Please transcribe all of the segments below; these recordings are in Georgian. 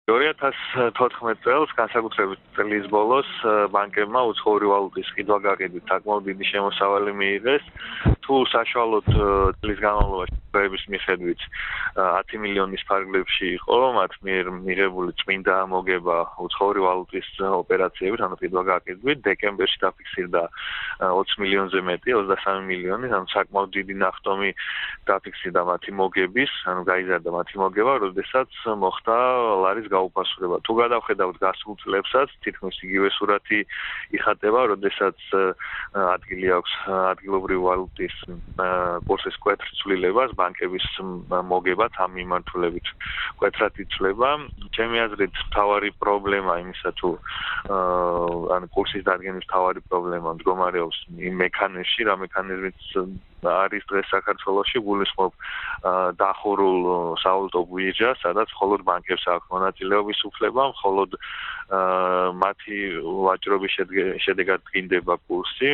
2014 წელს, განსაკუთრებით წლის ბოლოს, ბანკებმა უცხოური ვალუტის ყიდვა-გაყიდვით საკმაოდ დიდი შემოსავალი მიიღეს. თუ საშუალოდ წლის განმავლობაში პროების მიხედვით 10 მილიონის ფარგლებში იყო მათ მიერ მიღებული წმინდა მოგება უცხოური ვალუტის ოპერაციებით, ანუ ყიდვა-გაყიდვით, დეკემბერში დაფიქსირდა 20 მილიონზე მეტი, 23 მილიონი, ანუ საკმაოდ დიდი ნახტომი დაფიქსირდა მათი მოგების, ანუ გაიზარდა მათი მოგება, როდესაც მოხდა ლარის გაუფასურება. თუ გადავხედავთ გასულ წლებსაც, თითქმის იგივე სურათი იხატება, როდესაც ადგილი აქვს ადგილობრივი ვალუტის კურსის მკვეთრ ცვლილებას, ბანკების მოგებაც ამ მიმართულებით მკვეთრად იცვლება. ჩემი აზრით, მთავარი პრობლემა იმისა, თუ ან კურსის დადგენის მთავარი პრობლემა მდგომარეობს იმ მექანიზმში, რა მექანიზმიც არის დღეს საქართველოში, გულისხმობ დახურულ სავალუტო ბირჟას, სადაც მხოლოდ ბანკებს აქვს მონაწილეობის უფლება, მხოლოდ მათი ვაჭრობის შედეგად დგინდება კურსი,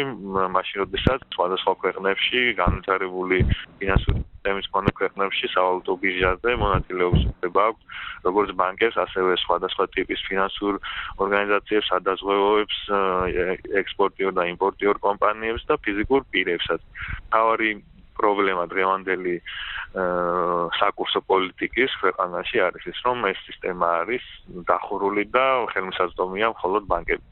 მაშინ როდესაც სხვადასხვა ქვეყნებში განვითარებული ფინანსური სისტემის მქონე ქვეყნებში სავალუტო ბირჟაზე მონაწილეობის უფლება აქვს, როგორც ბანკებს, ასევე სხვადასხვა ტიპის ფინანსურ ორგანიზაციებს, სადაზღვევოებს, ექსპორტიორ და იმპორტიორ კომპანიებს და ფიზიკურ პირებსაც. მთავარი პრობლემა დღევანდელი საკურსო პოლიტიკის ქვეყანაში არის ის, რომ ეს სისტემა არის დახურული და ხელმისაწვდომია მხოლოდ ბანკებს.